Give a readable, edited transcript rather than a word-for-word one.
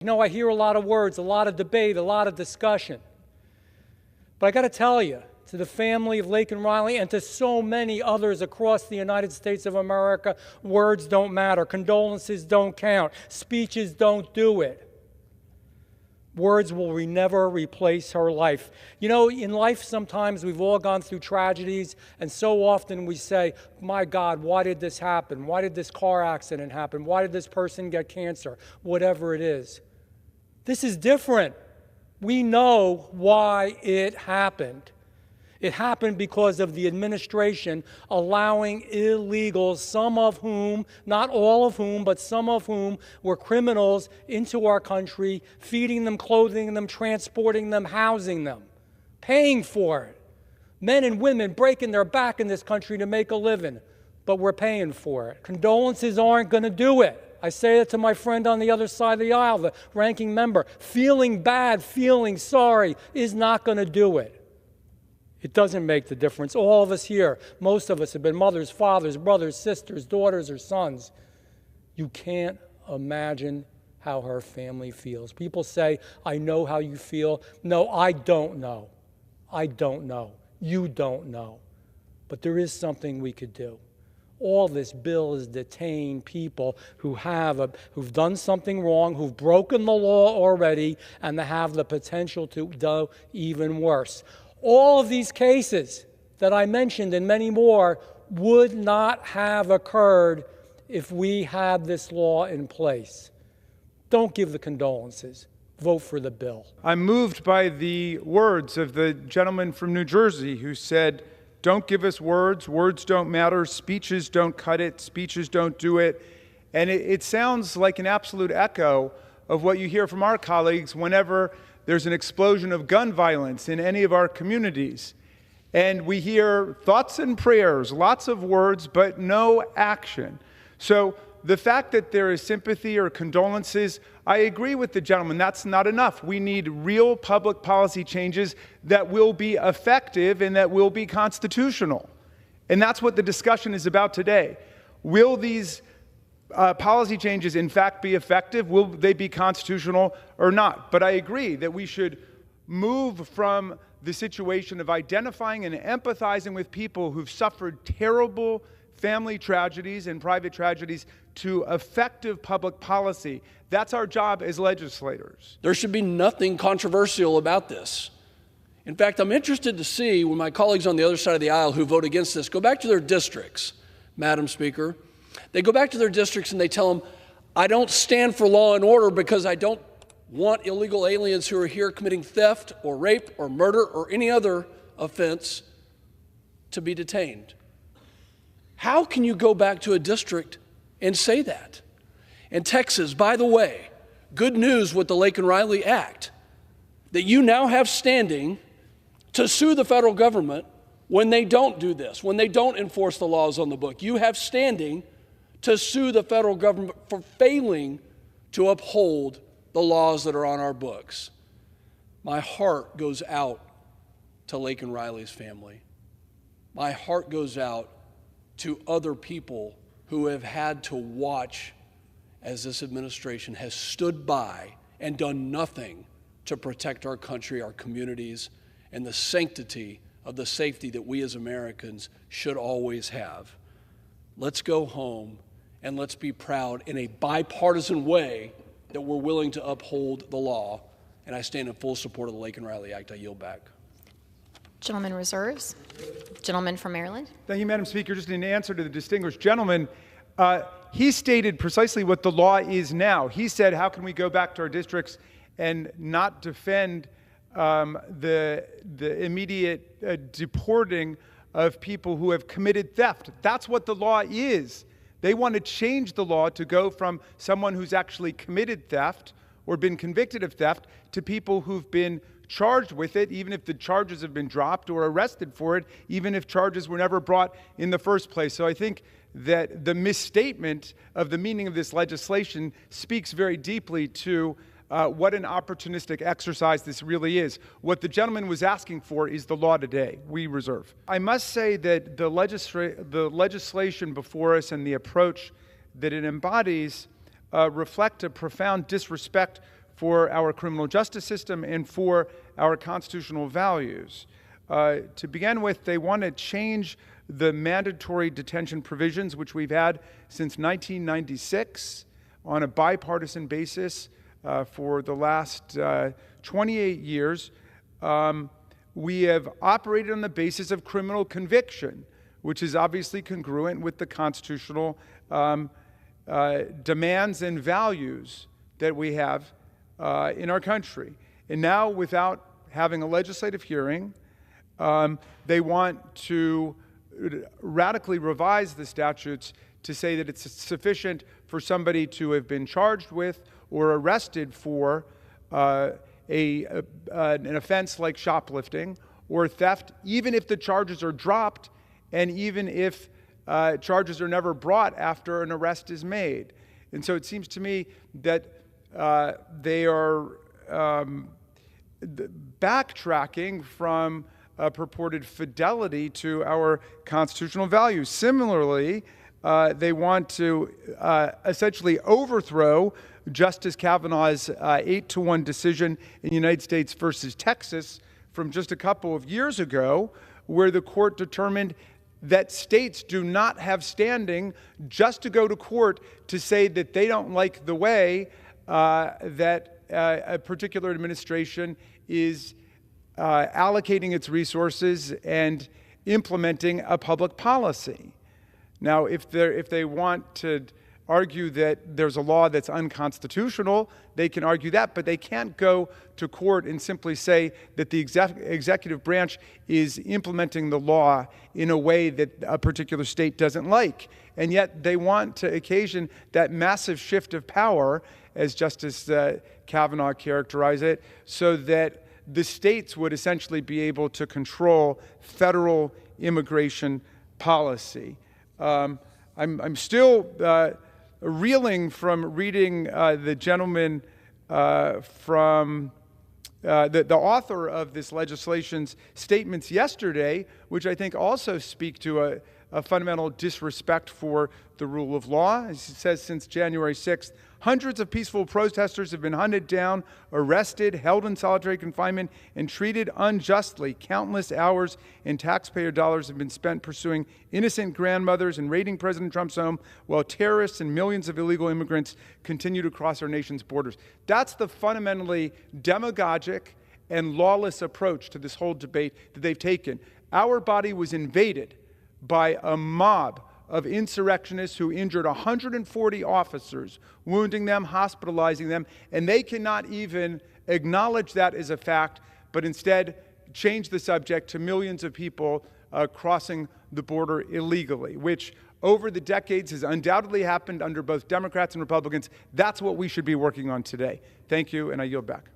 You know, I hear a lot of words, a lot of debate, a lot of discussion. But I got to tell you, to the family of Laken Riley and to so many others across the United States of America, words don't matter. Condolences don't count. Speeches don't do it. Words will never replace her life. You know, in life sometimes we've all gone through tragedies, and so often we say, my God, why did this happen? Why did this car accident happen? Why did this person get cancer? Whatever it is. This is different. We know why it happened. It happened because of the administration allowing illegals, some of whom, not all of whom, but some of whom were criminals, into our country, feeding them, clothing them, transporting them, housing them, paying for it. Men and women breaking their back in this country to make a living, but we're paying for it. Condolences aren't going to do it. I say that to my friend on the other side of the aisle, the ranking member. Feeling bad, feeling sorry is not going to do it. It doesn't make the difference. All of us here, most of us have been mothers, fathers, brothers, sisters, daughters, or sons. You can't imagine how her family feels. People say, I know how you feel. No, I don't know. I don't know. You don't know. But there is something we could do. All this bill is detain people who've done something wrong, who've broken the law already, and they have the potential to do even worse. All of these cases that I mentioned and many more would not have occurred if we had this law in place. Don't give the condolences. Vote for the bill. I'm moved by the words of the gentleman from New Jersey who said, don't give us words, words don't matter, speeches don't cut it, speeches don't do it. And it sounds like an absolute echo of what you hear from our colleagues whenever there's an explosion of gun violence in any of our communities. And we hear thoughts and prayers, lots of words, but no action. So the fact that there is sympathy or condolences, I agree with the gentleman, that's not enough. We need real public policy changes that will be effective and that will be constitutional. And that's what the discussion is about today. Will these policy changes in fact be effective? Will they be constitutional or not? But I agree that we should move from the situation of identifying and empathizing with people who've suffered terrible family tragedies and private tragedies to effective public policy. That's our job as legislators. There should be nothing controversial about this. In fact, I'm interested to see when my colleagues on the other side of the aisle who vote against this go back to their districts, Madam Speaker. They go back to their districts and they tell them, I don't stand for law and order because I don't want illegal aliens who are here committing theft or rape or murder or any other offense to be detained. How can you go back to a district and say that? In Texas, by the way, good news with the Laken Riley Act, that you now have standing to sue the federal government when they don't do this, when they don't enforce the laws on the book. You have standing to sue the federal government for failing to uphold the laws that are on our books. My heart goes out to Laken Riley's family. My heart goes out to other people who have had to watch as this administration has stood by and done nothing to protect our country, our communities, and the sanctity of the safety that we as Americans should always have. Let's go home and let's be proud in a bipartisan way that we're willing to uphold the law. And I stand in full support of the Laken Riley Act. I yield back. Gentleman reserves. Gentleman from Maryland. Thank you, Madam Speaker. Just in answer to the distinguished gentleman, he stated precisely what the law is now. He said, how can we go back to our districts and not defend the immediate deporting of people who have committed theft? That's what the law is. They want to change the law to go from someone who's actually committed theft or been convicted of theft to people who've been charged with it, even if the charges have been dropped, or arrested for it, even if charges were never brought in the first place. So I think that the misstatement of the meaning of this legislation speaks very deeply to what an opportunistic exercise this really is. What the gentleman was asking for is the law today. We reserve. I must say that the legislation before us and the approach that it embodies reflect a profound disrespect for our criminal justice system and for our constitutional values. To begin with, they want to change the mandatory detention provisions, which we've had since 1996 on a bipartisan basis for the last 28 years. We have operated on the basis of criminal conviction, which is obviously congruent with the constitutional demands and values that we have in our country. And now, without having a legislative hearing, they want to radically revise the statutes to say that it's sufficient for somebody to have been charged with or arrested for an offense like shoplifting or theft, even if the charges are dropped and even if charges are never brought after an arrest is made. And so it seems to me that they are backtracking from purported fidelity to our constitutional values. Similarly, they want to essentially overthrow Justice Kavanaugh's 8-1 decision in United States versus Texas from just a couple of years ago, where the court determined that states do not have standing just to go to court to say that they don't like the way that a particular administration is allocating its resources and implementing a public policy. Now, if they want to argue that there's a law that's unconstitutional, they can argue that, but they can't go to court and simply say that the executive branch is implementing the law in a way that a particular state doesn't like. And yet they want to occasion that massive shift of power, as Justice Kavanaugh characterized it, so that the states would essentially be able to control federal immigration policy. I'm still reeling from reading the gentleman from the author of this legislation's statements yesterday, which I think also speak to a fundamental disrespect for the rule of law. As he says, since January 6th, hundreds of peaceful protesters have been hunted down, arrested, held in solitary confinement, and treated unjustly. Countless hours and taxpayer dollars have been spent pursuing innocent grandmothers and raiding President Trump's home, while terrorists and millions of illegal immigrants continue to cross our nation's borders. That's the fundamentally demagogic and lawless approach to this whole debate that they've taken. Our body was invaded by a mob of insurrectionists who injured 140 officers, wounding them, hospitalizing them, and they cannot even acknowledge that as a fact, but instead change the subject to millions of people crossing the border illegally, which over the decades has undoubtedly happened under both Democrats and Republicans. That's what we should be working on today. Thank you, and I yield back.